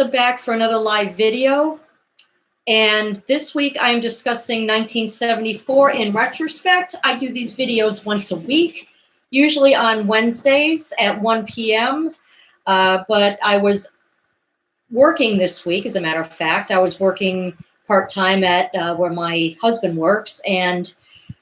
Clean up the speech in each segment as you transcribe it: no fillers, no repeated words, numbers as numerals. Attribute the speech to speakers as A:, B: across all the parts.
A: Back for another live video. And this week I'm discussing 1974 in retrospect. I do these videos once a week, usually on Wednesdays at 1 p.m. But I was working this week, as a matter of fact. I was working part-time at where my husband works, and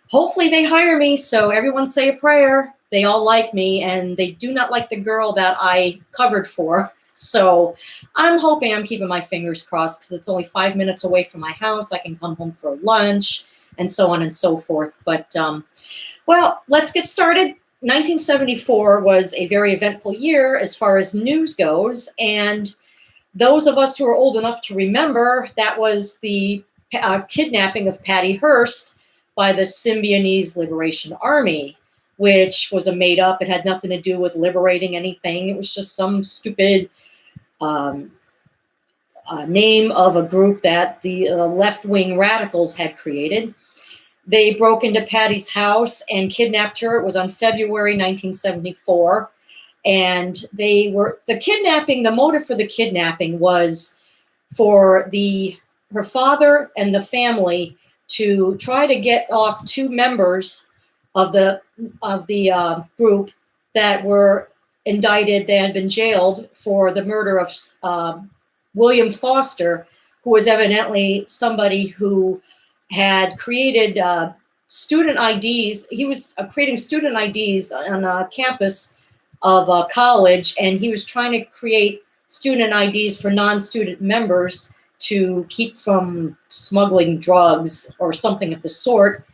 A: hopefully they hire me. So everyone say a prayer. They all like me, and they do not like the girl that I covered for. So I'm hoping, I'm keeping my fingers crossed, because it's only 5 minutes away from my house. I can come home for lunch and so on and so forth. But, well, let's get started. 1974 was a very eventful year as far as news goes. And those of us who are old enough to remember, that was the kidnapping of Patty Hearst by the Symbionese Liberation Army, which was a made up. It had nothing to do with liberating anything. It was just some stupid name of a group that the left-wing radicals had created. They broke into Patty's house and kidnapped her. It was on February 1974. And the motive for the kidnapping was for her father and the family to try to get off two members of the group that were indicted. They had been jailed for the murder of William Foster, who was evidently somebody who had created student IDs. He was creating student IDs on a campus of a college, and he was trying to create student IDs for non-student members to keep from smuggling drugs or something of the sort.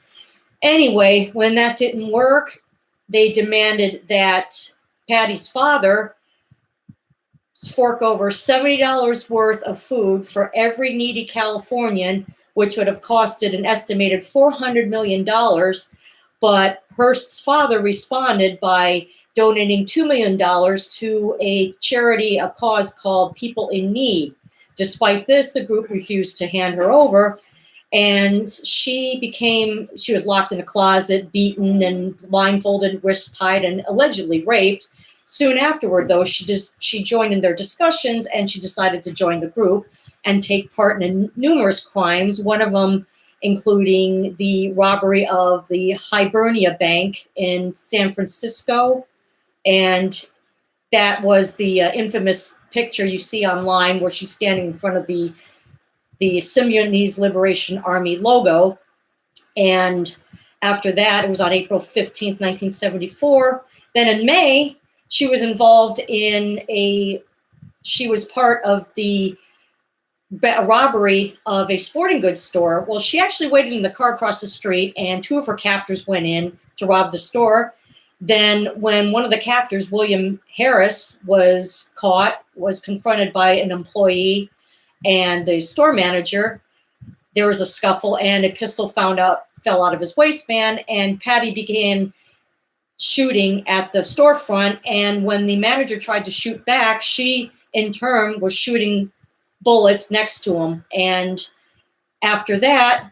A: Anyway, when that didn't work, they demanded that Patty's father fork over $70 worth of food for every needy Californian, which would have costed an estimated $400 million. But Hearst's father responded by donating $2 million to a charity, a cause called People in Need. Despite this, the group refused to hand her over. And she was locked in a closet, beaten and blindfolded, wrists tied, and allegedly raped. Soon afterward, though, she joined in their discussions, and she decided to join the group and take part in numerous crimes, one of them including the robbery of the Hibernia Bank in San Francisco. And that was the infamous picture you see online where she's standing in front of the Symbionese Liberation Army logo. And after that, it was on April 15th, 1974. Then in May, she was involved she was part of the robbery of a sporting goods store. Well, she actually waited in the car across the street, and two of her captors went in to rob the store. Then when one of the captors, William Harris, was confronted by an employee and the store manager, there was a scuffle, and a pistol fell out of his waistband, and Patty began shooting at the storefront. And when the manager tried to shoot back, she in turn was shooting bullets next to him. And after that,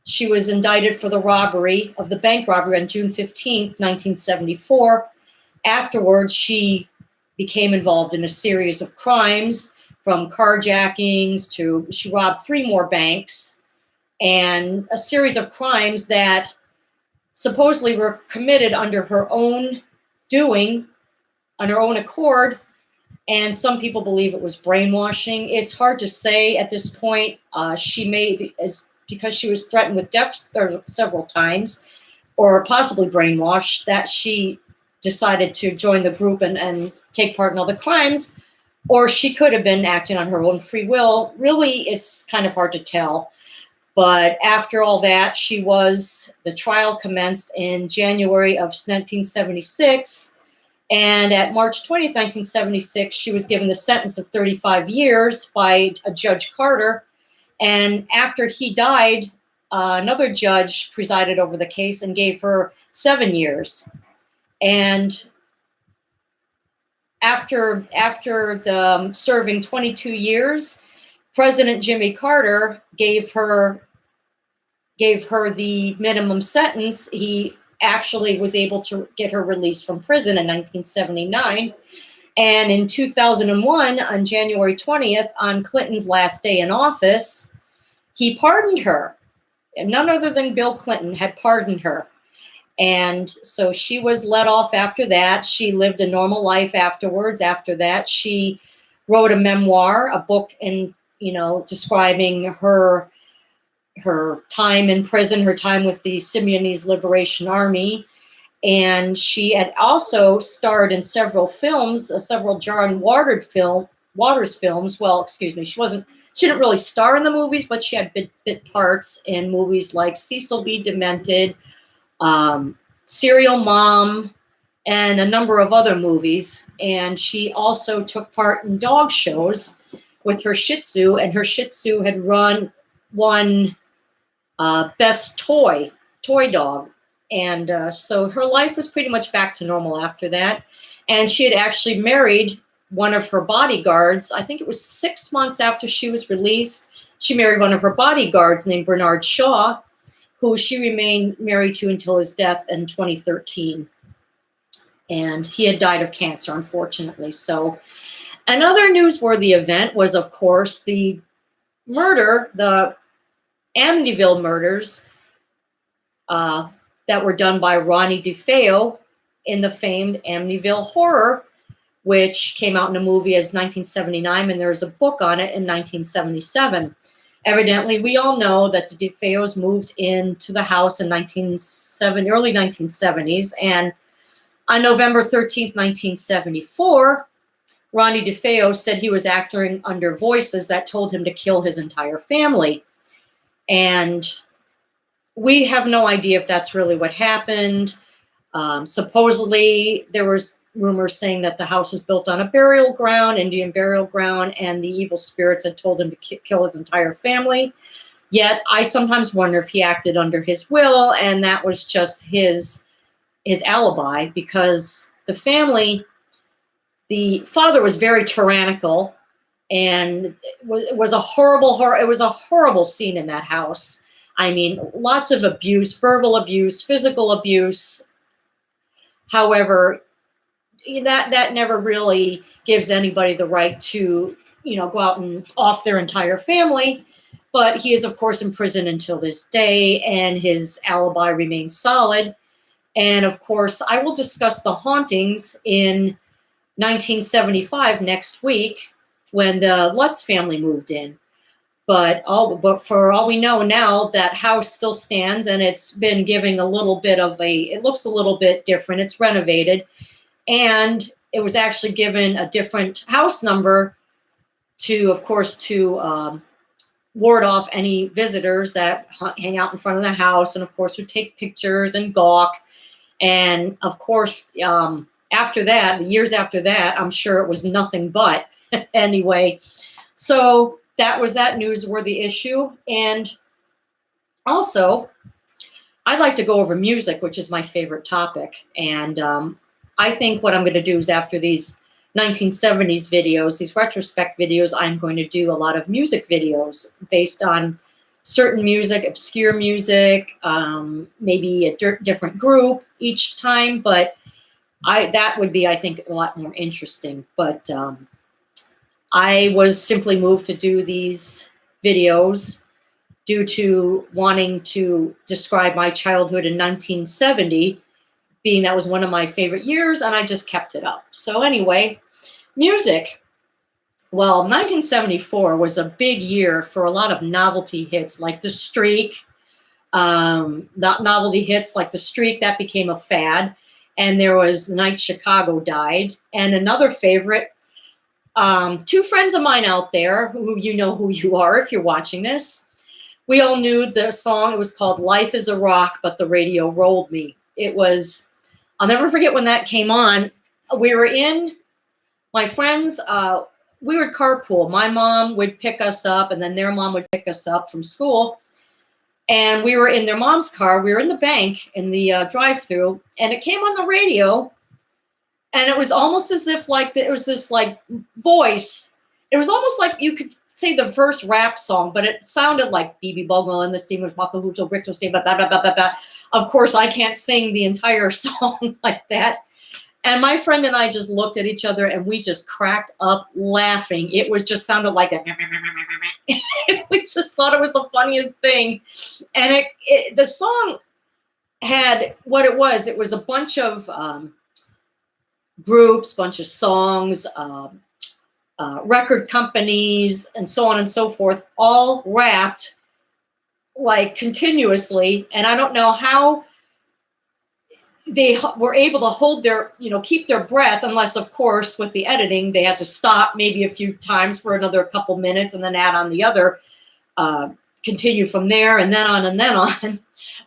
A: she was indicted for the robbery of the bank robbery on June 15th, 1974. Afterwards, she became involved in a series of crimes, from carjackings to she robbed 3 more banks, and a series of crimes that supposedly were committed under her own doing, on her own accord. And some people believe it was brainwashing. It's hard to say at this point. Because she was threatened with death several times, or possibly brainwashed, that she decided to join the group and take part in all the crimes. Or she could have been acting on her own free will. Really, it's kind of hard to tell. But after all that, the trial commenced in January of 1976. And at March 20th, 1976, she was given the sentence of 35 years by a Judge Carter. And after he died, another judge presided over the case and gave her 7 years. And after serving 22 years, President Jimmy Carter gave her the minimum sentence. He actually was able to get her released from prison in 1979. And in 2001, on January 20th, on Clinton's last day in office, he pardoned her. And none other than Bill Clinton had pardoned her. And so she was let off after that. She lived a normal life afterwards. After that, she wrote a memoir, a book, and describing her time in prison, her time with the Symbionese Liberation Army. And she had also starred in several films, several John Waters films. Well, excuse me, she didn't really star in the movies, but she had bit parts in movies like Cecil B. Demented, Serial Mom, and a number of other movies. And she also took part in dog shows with her Shih Tzu, and her Shih Tzu had won best toy dog. And so her life was pretty much back to normal after that. And she had actually married one of her bodyguards. I think it was 6 months after she was released. She married one of her bodyguards named Bernard Shaw, who she remained married to until his death in 2013. And he had died of cancer, unfortunately. So another newsworthy event was, of course, the Amityville murders that were done by Ronnie DeFeo in the famed Amityville Horror, which came out in a movie as 1979, and there's a book on it in 1977. Evidently, we all know that the DeFeos moved into the house in early 1970s, and on November 13th, 1974, Ronnie DeFeo said he was acting under voices that told him to kill his entire family. And we have no idea if that's really what happened. Supposedly, there was rumors saying that the house was built on a burial ground, Indian burial ground, and the evil spirits had told him to kill his entire family. Yet, I sometimes wonder if he acted under his will, and that was just his alibi, because the father was very tyrannical, and it was a horrible scene in that house. I mean, lots of abuse, verbal abuse, physical abuse. However, that never really gives anybody the right to, go out and off their entire family. But he is, of course, in prison until this day, and his alibi remains solid. And of course, I will discuss the hauntings in 1975 next week when the Lutz family moved in. But for all we know now, that house still stands, and it's been giving it looks a little bit different. It's renovated, and it was actually given a different house number to ward off any visitors that hang out in front of the house, and of course would take pictures and gawk. And of course, after that, the years after that, I'm sure it was nothing but anyway. So that was that newsworthy issue. And also, I'd like to go over music, which is my favorite topic. And I think what I'm going to do is, after these 1970s videos, these retrospect videos, I'm going to do a lot of music videos based on certain music, obscure music, maybe a different group each time. But that would be, I think, a lot more interesting. But I was simply moved to do these videos due to wanting to describe my childhood in 1970, being that was one of my favorite years, and I just kept it up. So anyway, music. Well, 1974 was a big year for a lot of novelty hits like The Streak. Novelty hits like The Streak, that became a fad. And there was The Night Chicago Died. And another favorite, two friends of mine out there who who you are if you're watching this. We all knew the song. It was called Life is a Rock, but the radio rolled me. I'll never forget when that came on. My friends, we would carpool. My mom would pick us up, and then their mom would pick us up from school. And we were in their mom's car. We were in the bank in the drive-through, and it came on the radio. And it was almost as if it was this voice. It was almost like you could say the first rap song, but it sounded like BB Bogle and the Steamers, Makahuto, Bricto, say blah, blah, blah, blah, blah, blah. Of course, I can't sing the entire song like that. And my friend and I just looked at each other and we just cracked up laughing. It was just sounded like a, we just thought it was the funniest thing. And the song had what it was. It was a bunch of groups, bunch of songs, record companies, and so on and so forth, all rapped like continuously. And I don't know how they were able to hold their, keep their breath, unless, of course, with the editing, they had to stop maybe a few times for another couple minutes and then add on the other, continue from there and then on and then on.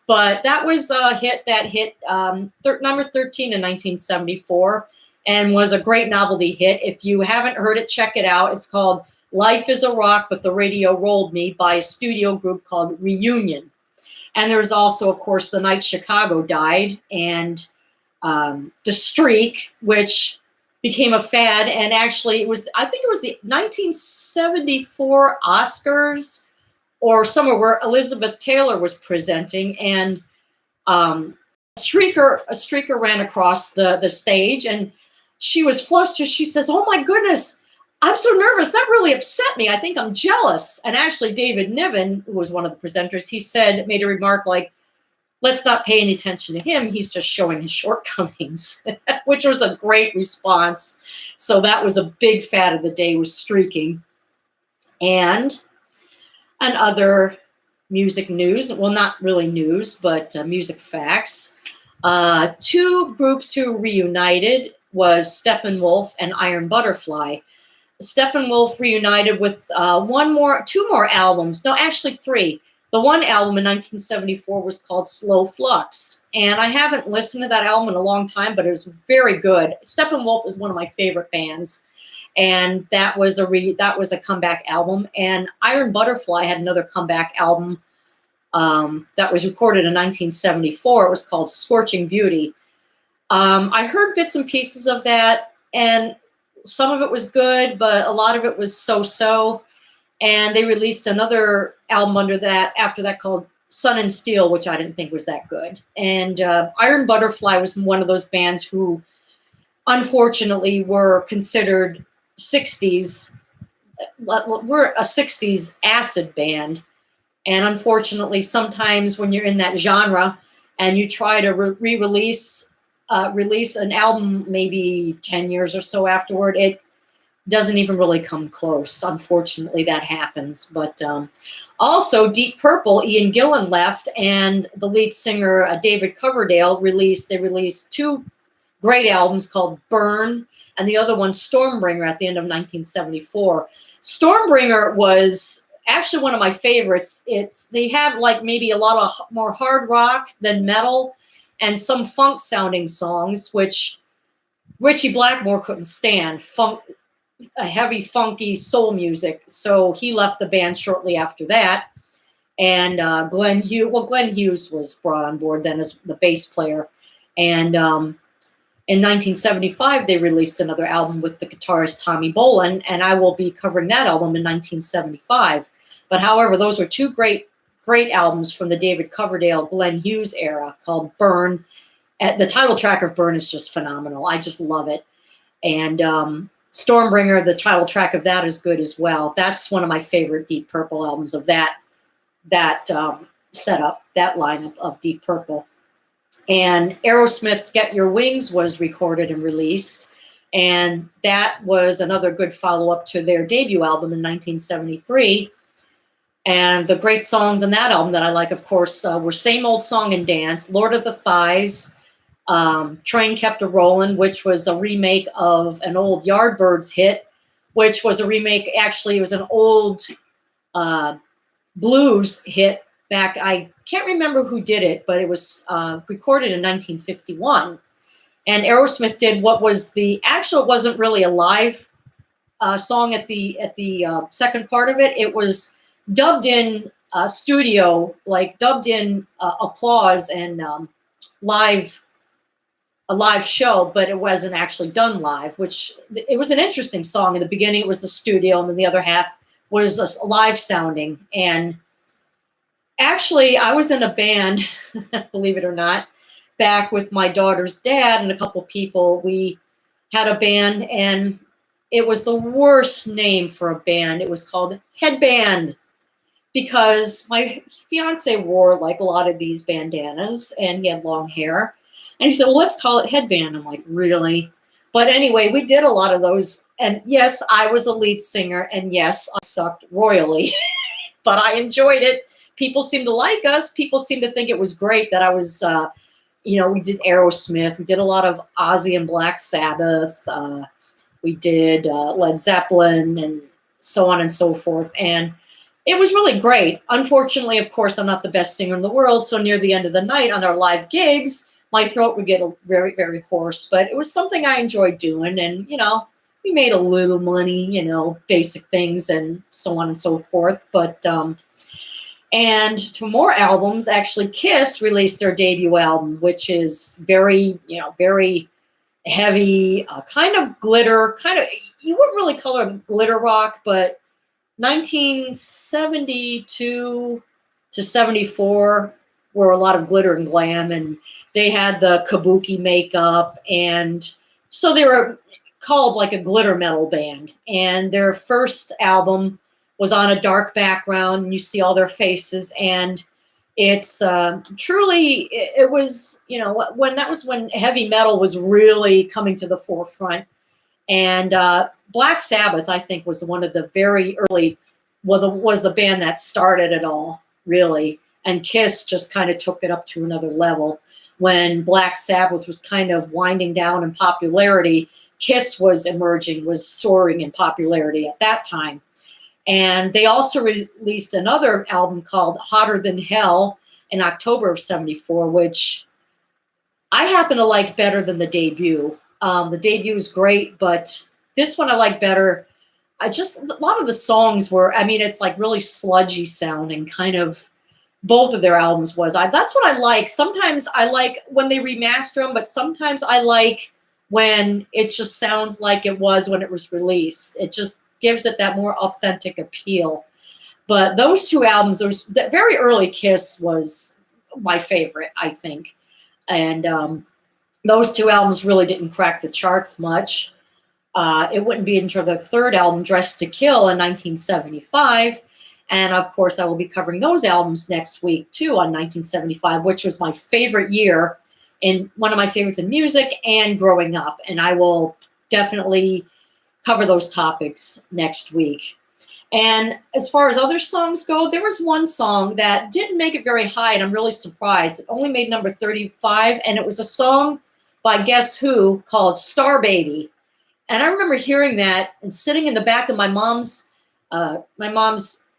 A: But that was a hit that hit number 13 in 1974 and was a great novelty hit. If you haven't heard it, check it out. It's called Life is a Rock, But the Radio Rolled Me by a studio group called Reunion. And there's also, of course, The Night Chicago Died, and The Streak, which became a fad. And actually, I think it was the 1974 Oscars or somewhere where Elizabeth Taylor was presenting, and a streaker ran across the stage, and she was flustered. She says, "Oh my goodness, I'm so nervous. That really upset me. I think I'm jealous." And actually, David Niven, who was one of the presenters, made a remark like, "Let's not pay any attention to him. He's just showing his shortcomings," which was a great response. So that was a big fad of the day, was streaking. And other music news, well, not really news, but music facts. Two groups who reunited was Steppenwolf and Iron Butterfly. Steppenwolf reunited with two more albums. No, actually three. The one album in 1974 was called Slow Flux. And I haven't listened to that album in a long time, but it was very good. Steppenwolf is one of my favorite bands. And that was a comeback album. And Iron Butterfly had another comeback album that was recorded in 1974. It was called Scorching Beauty. I heard bits and pieces of that, and some of it was good, but a lot of it was so-so. And they released another album after that called Sun and Steel, which I didn't think was that good. And Iron Butterfly was one of those bands who, unfortunately, were considered 60s. We're a 60s acid band. And unfortunately, sometimes when you're in that genre and you try to release an album maybe 10 years or so afterward, it doesn't even really come close. Unfortunately, that happens. But also, Deep Purple, Ian Gillan left, and the lead singer, David Coverdale, released two great albums called Burn, and the other one, Stormbringer, at the end of 1974. Stormbringer was actually one of my favorites. They had like maybe a lot of more hard rock than metal, and some funk sounding songs, which Ritchie Blackmore couldn't stand, a heavy funky soul music. So he left the band shortly after that. And Glenn Hughes was brought on board then as the bass player. And in 1975, they released another album with the guitarist Tommy Bolin, and I will be covering that album in 1975. But however, those were two great albums from the David Coverdale, Glenn Hughes era called Burn. The title track of Burn is just phenomenal. I just love it. And Stormbringer, the title track of that, is good as well. That's one of my favorite Deep Purple albums of that setup, that lineup of Deep Purple. And Aerosmith's Get Your Wings was recorded and released. And that was another good follow-up to their debut album in 1973. And the great songs on that album that I like, of course, were Same Old Song and Dance, Lord of the Thighs, Train Kept A-Rollin', which was a remake of an old Yardbirds hit, which was a remake. Actually, it was an old blues hit back. I can't remember who did it, but it was recorded in 1951. And Aerosmith did what was it wasn't really a live song at the second part of it. It was dubbed in studio, like dubbed in applause and a live show, but it wasn't actually done live, which it was an interesting song. In the beginning, it was the studio, and then the other half was a live sounding. And actually, I was in a band, believe it or not, back with my daughter's dad and a couple people. We had a band, and it was the worst name for a band. It was called Headband, because my fiance wore like a lot of these bandanas and he had long hair. And he said, well, let's call it Headband. I'm like, really? But anyway, we did a lot of those. And yes, I was a lead singer. And yes, I sucked royally, but I enjoyed it. People seemed to like us. People seemed to think it was great that I was, we did Aerosmith. We did a lot of Ozzy and Black Sabbath. We did Led Zeppelin and so on and so forth. And it was really great. Unfortunately, of course, I'm not the best singer in the world. So near the end of the night on our live gigs, my throat would get very, very hoarse. But it was something I enjoyed doing. And, we made a little money, basic things and so on and so forth. But, and for more albums, actually, Kiss released their debut album, which is very, very heavy, kind of glitter, you wouldn't really call it glitter rock, but 1972 to 74 were a lot of glitter and glam, and they had the kabuki makeup, and so they were called like a glitter metal band. And their first album was on a dark background, and you see all their faces, and it's truly, it was, when heavy metal was really coming to the forefront. And Black Sabbath, I think, was one of the very early, was the band that started it all, really. And Kiss just kind of took it up to another level. When Black Sabbath was kind of winding down in popularity, Kiss was emerging, was soaring in popularity at that time. And they also released another album called Hotter Than Hell in October of 74, which I happen to like better than the debut. The debut is great, but this one I like better. A lot of the songs were, it's like really sludgy sounding, kind of. Both of their albums was. That's what I like. Sometimes I like when they remaster them, but sometimes I like when it just sounds like it was when it was released. It just gives it that more authentic appeal. But those two albums, that very early Kiss was my favorite, I think. And those two albums really didn't crack the charts much. It wouldn't be until their third album, Dressed to Kill, in 1975. And of course, I will be covering those albums next week too, on 1975, which was my favorite year, and one of my favorites in music and growing up. And I will definitely cover those topics next week. And as far as other songs go, there was one song that didn't make it very high, and I'm really surprised. It only made number 35, and it was a song by Guess Who called Star Baby. And I remember hearing that and sitting in the back of my mom's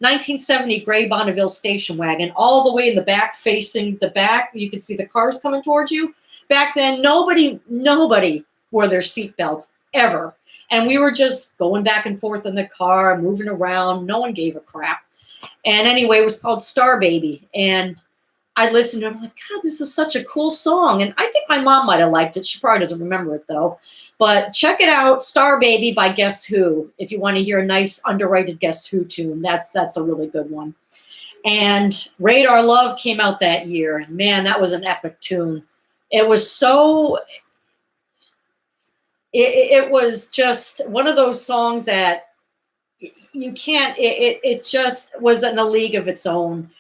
A: 1970 gray Bonneville station wagon, all the way in the back, facing the back. You could see the cars coming towards you. Back then, nobody wore their seatbelts ever. And we were just going back and forth in the car, moving around. No one gave a crap. And anyway, it was called Star Baby. And I listened to it. I'm like, God, this is such a cool song. And I think my mom might have liked it. She probably doesn't remember it, though. But check it out, Star Baby by Guess Who, if you want to hear a nice, underrated Guess Who tune. That's a really good one. And Radar Love came out that year. And man, that was an epic tune. It was so... It was just one of those songs that you can't, it just was in a league of its own.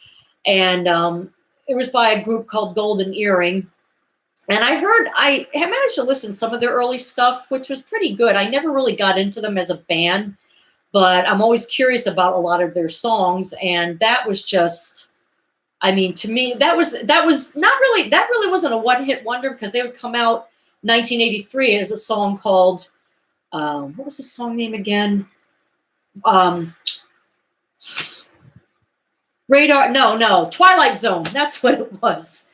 A: And it was by a group called Golden Earring. And I had managed to listen to some of their early stuff, which was pretty good. I never really got into them as a band, but I'm always curious about a lot of their songs. And that was just, to me, that really wasn't a one-hit wonder, because they would come out 1983 is a song called, what was the song name again? Twilight Zone. That's what it was.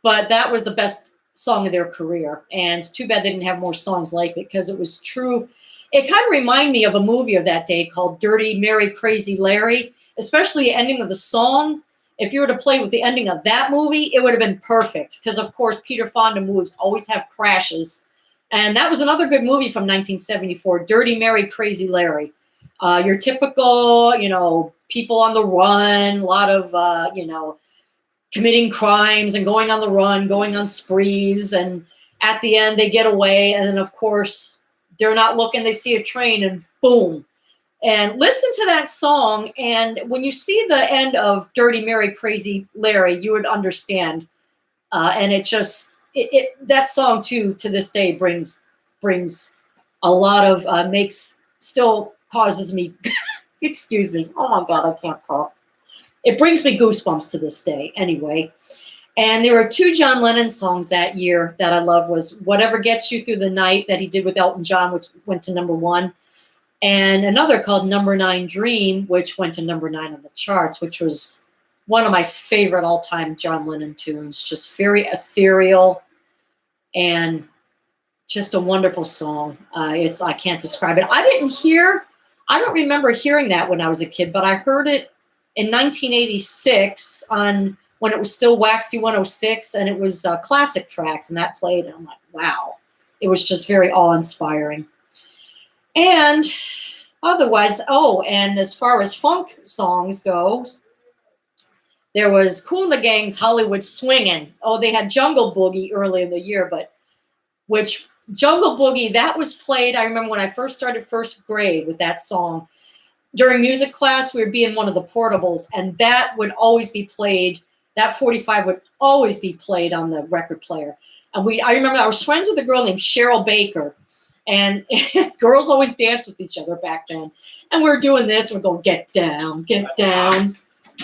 A: But that was the best song of their career. And it's too bad they didn't have more songs like it, because it was true. It kind of reminded me of a movie of that day called Dirty Mary Crazy Larry, especially the ending of the song. If you were to play with the ending of that movie, it would have been perfect, because, of course, Peter Fonda movies always have crashes. And that was another good movie from 1974, Dirty Mary Crazy Larry. Your typical, people on the run, a lot of, committing crimes and going on the run, going on sprees. And at the end, they get away. And then, of course, they're not looking. They see a train and boom. And listen to that song. And when you see the end of Dirty Mary, Crazy Larry, you would understand. And it just, that song, too, to this day brings a lot of, still causes me, excuse me. Oh, my God, I can't talk. It brings me goosebumps to this day anyway. And there were 2 John Lennon songs that year that I love was Whatever Gets You Through the Night that he did with Elton John, which went to #1. And another called Number 9 Dream, which went to #9 on the charts, which was one of my favorite all-time John Lennon tunes. Just very ethereal and just a wonderful song. I can't describe it. I don't remember hearing that when I was a kid, but I heard it in 1986 on when it was still Waxy 106, and it was classic tracks, and that played, and I'm like, wow. It was just very awe-inspiring. And otherwise, and as far as funk songs go, there was Kool and the Gang's Hollywood Swingin'. Oh, they had Jungle Boogie early in the year, which Jungle Boogie, that was played, I remember when I first started first grade with that song. During music class, we would be in one of the portables, and that would always be played. That 45 would always be played on the record player. And I remember I was friends with a girl named Cheryl Baker, and girls always danced with each other back then. And we were doing this, we're going, get down, get down,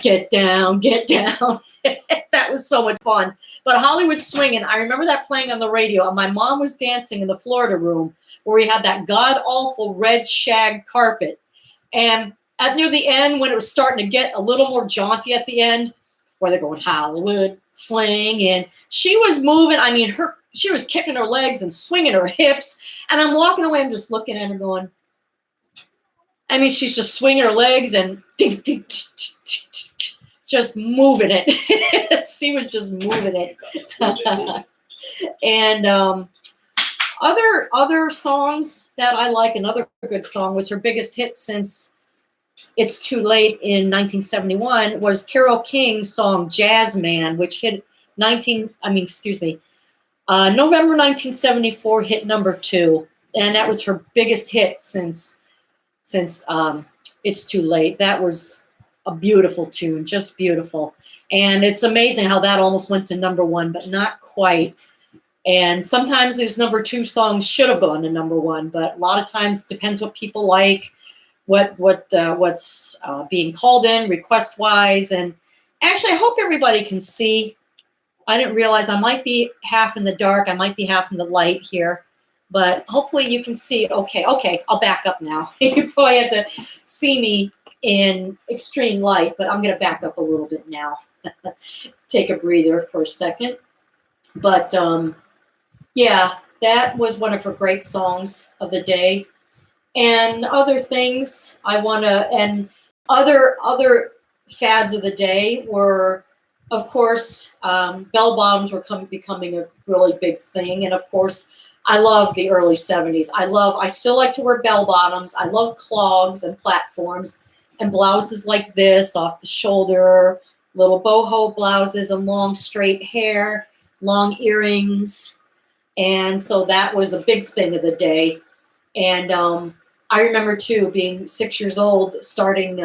A: get down, get down. That was so much fun. But Hollywood Swingin', I remember that playing on the radio, and my mom was dancing in the Florida room where we had that god-awful red shag carpet. And near the end, when it was starting to get a little more jaunty at the end, where they're going Hollywood swinging, she was moving. I mean, she was kicking her legs and swinging her hips. And I'm walking away, I'm just looking at her going, I mean, she's just swinging her legs and just moving it. She was just moving it. And other songs that I like, another good song was her biggest hit since It's Too Late in 1971 was Carole King's song Jazz Man, which hit November 1974, hit #2. And that was her biggest hit since It's Too Late. That was a beautiful tune, just beautiful. And it's amazing how that almost went to #1, but not quite. And sometimes these #2 songs should have gone to #1, but a lot of times it depends what people like, what's being called in request wise. And actually, I hope everybody can see. I didn't realize I might be half in the dark. I might be half in the light here, but hopefully you can see. Okay, I'll back up now. You probably had to see me in extreme light, but I'm going to back up a little bit now. Take a breather for a second. But yeah, that was one of her great songs of the day. And other things and other fads of the day were, of course, bell bottoms were becoming a really big thing. And of course, I love the early 70s. I still like to wear bell bottoms. I love clogs and platforms and blouses like this, off the shoulder, little boho blouses and long straight hair, long earrings. And so that was a big thing of the day. And I remember, too, being 6 years old, starting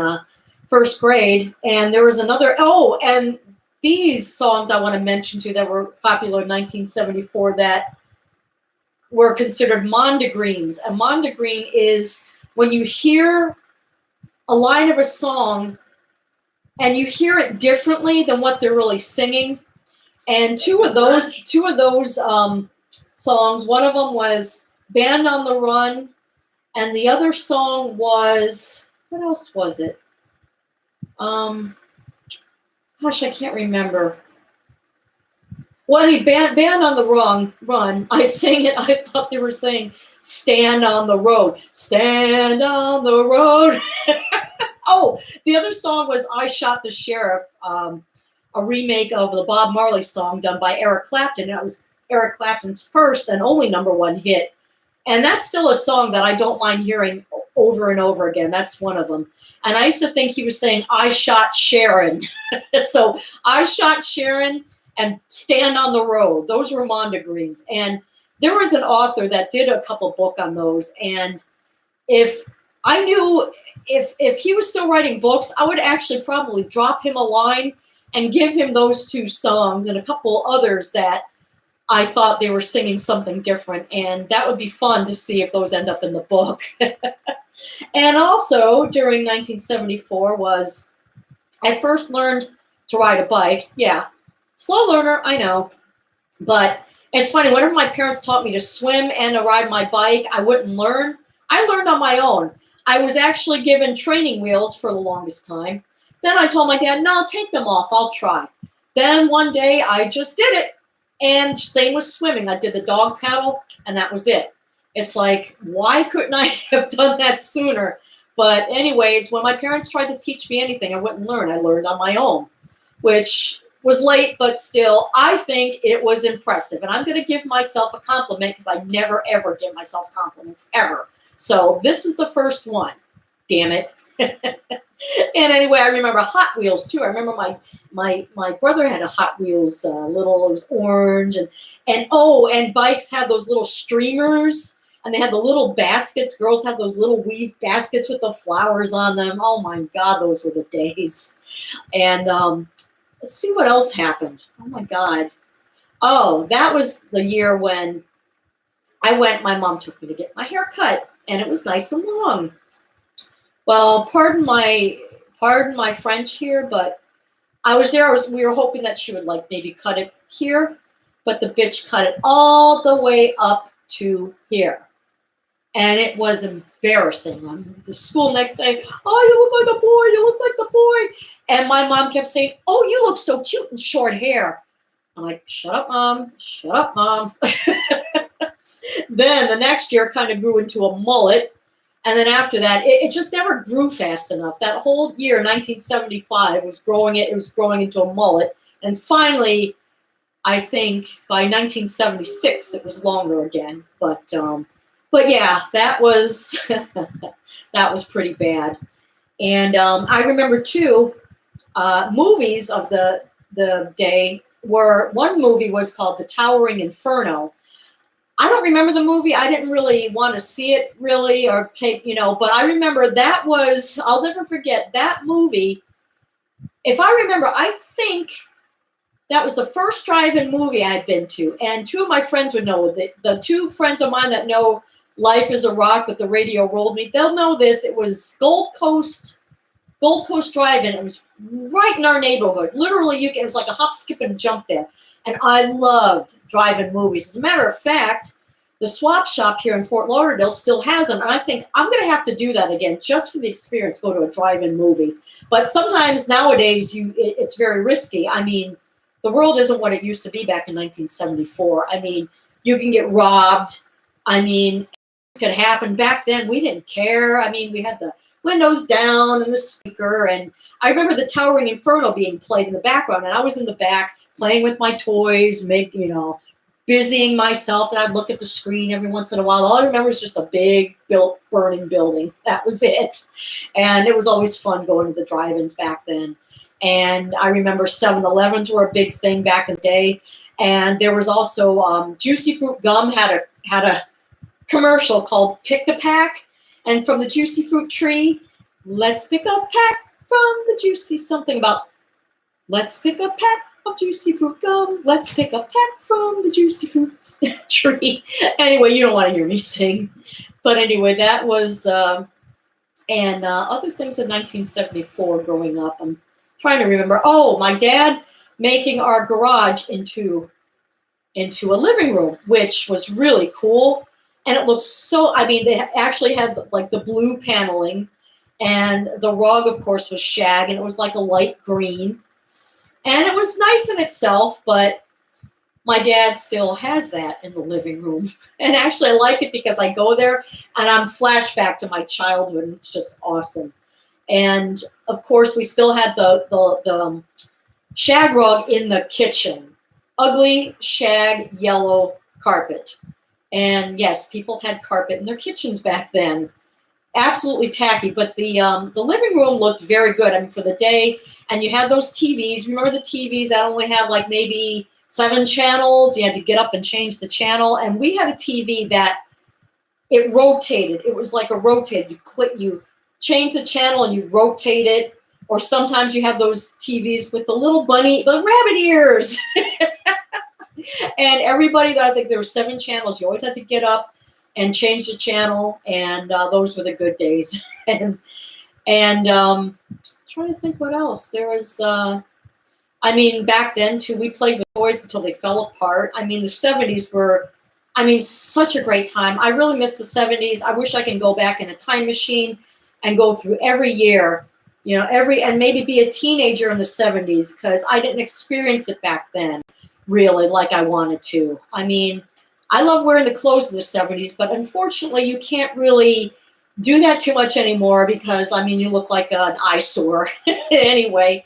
A: first grade. And there was and these songs I want to mention, too, that were popular in 1974 that were considered mondegreens. A mondegreen is when you hear a line of a song and you hear it differently than what they're really singing. And two of those songs, one of them was Band on the Run, and the other song was, what else was it? Gosh, I can't remember. Well, Band on the Run, I sang it, I thought they were saying Stand on the Road. Stand on the road. Oh, the other song was I Shot the Sheriff, a remake of the Bob Marley song done by Eric Clapton. That was Eric Clapton's first and only #1 hit. And that's still a song that I don't mind hearing over and over again. That's one of them. And I used to think he was saying, I shot Sharon. So I shot Sharon and Stand on the Road. Those were Monda Greens. And there was an author that did a couple book on those. And if I knew if he was still writing books, I would actually probably drop him a line and give him those two songs and a couple others that I thought they were singing something different. And that would be fun to see if those end up in the book. And also during 1974 was I first learned to ride a bike. Yeah, slow learner, I know. But it's funny, whenever my parents taught me to swim and to ride my bike, I wouldn't learn. I learned on my own. I was actually given training wheels for the longest time. Then I told my dad, no, take them off, I'll try. Then one day I just did it. And same with swimming. I did the dog paddle and that was it. It's like, why couldn't I have done that sooner? But anyways, when my parents tried to teach me anything, I wouldn't learn. I learned on my own, which was late, but still, I think it was impressive. And I'm going to give myself a compliment because I never, ever give myself compliments, ever. So this is the first one. Damn it. And anyway, I remember Hot Wheels too. I remember my brother had a Hot Wheels little, it was orange, and bikes had those little streamers, and they had the little baskets. Girls had those little weave baskets with the flowers on them. Oh my God, those were the days. And let's see what else happened. Oh my God. Oh, that was the year when my mom took me to get my hair cut, and it was nice and long. Well, pardon my French here, but I was there. We were hoping that she would like maybe cut it here, but the bitch cut it all the way up to here. And it was embarrassing. On the school next day, oh, you look like a boy, you look like the boy. And my mom kept saying, oh, you look so cute in short hair. I'm like, shut up, Mom. Shut up, Mom. Then the next year kind of grew into a mullet. And then after that, it just never grew fast enough. That whole year, 1975, was growing into a mullet. And finally, I think by 1976, it was longer again. But yeah, that was that was pretty bad. And I remember too, movies of the day were, one movie was called The Towering Inferno. I don't remember the movie. I didn't really want to see it really, or take, but I remember that was, I'll never forget that movie. If I remember, I think that was the first drive-in movie I had been to. And two of my friends would know, the two friends of mine that know Life is a Rock, but the radio rolled me, they'll know this. It was Gold Coast Drive-In. It was right in our neighborhood. Literally, it was like a hop, skip, and jump there. And I loved drive-in movies. As a matter of fact, the Swap Shop here in Fort Lauderdale still has them. And I think I'm going to have to do that again just for the experience, go to a drive-in movie. But sometimes nowadays, it's very risky. I mean, the world isn't what it used to be back in 1974. I mean, you can get robbed. I mean, it could happen. Back then, we didn't care. I mean, we had the windows down and the speaker. And I remember The Towering Inferno being played in the background. And I was in the back playing with my toys, busying myself. And I'd look at the screen every once in a while. All I remember is just a big burning building. That was it. And it was always fun going to the drive-ins back then. And I remember 7-Elevens were a big thing back in the day. And there was also Juicy Fruit Gum had a commercial called Pick a Pack. And from the Juicy Fruit tree, let's pick a pack from the juicy, something about let's pick a pack of juicy fruit gum. Let's pick a pack from the juicy fruit tree. Anyway, you don't want to hear me sing. But anyway, that was, and other things in 1974 growing up. I'm trying to remember. Oh, my dad making our garage into a living room, which was really cool. And it looks so, I mean, they actually had like the blue paneling, and the rug, of course, was shag, and it was like a light green. And it was nice in itself, but my dad still has that in the living room. And actually, I like it because I go there and I'm flashback to my childhood. And it's just awesome. And of course, we still had the shag rug in the kitchen. Ugly shag yellow carpet. And yes, people had carpet in their kitchens back then. absolutely tacky. But the living room looked very good. I mean, for the day, and you had those TVs. Remember the TVs that only had like maybe 7 channels? You had to get up and change the channel. And we had a TV that it rotated. It was like a rotate. You change the channel and you rotate it. Or sometimes you have those TVs with the little bunny, the rabbit ears. And everybody, I think there were 7 channels. You always had to get up and change the channel, and those were the good days. and trying to think what else there was. I mean, back then too, we played with toys until they fell apart. I mean, the 70s were, I mean, such a great time. I really miss the 70s. I wish I can go back in a time machine and go through every year, you know, and maybe be a teenager in the 70s, because I didn't experience it back then really like I wanted to. I mean, I love wearing the clothes of the 70s, but unfortunately you can't really do that too much anymore, because I mean, you look like an eyesore anyway.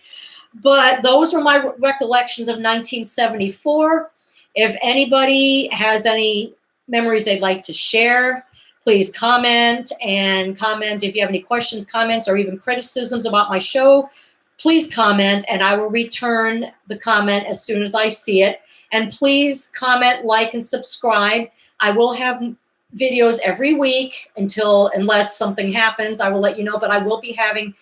A: But those were my recollections of 1974. If anybody has any memories they'd like to share, please comment. And comment if you have any questions, comments, or even criticisms about my show. Please comment, and I will return the comment as soon as I see it. And please comment, like, and subscribe. I will have videos every week unless something happens. I will let you know, but I will be having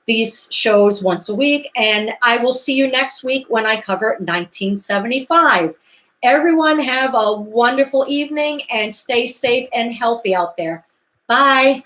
A: these shows once a week. And I will see you next week when I cover 1975. Everyone have a wonderful evening and stay safe and healthy out there. Bye.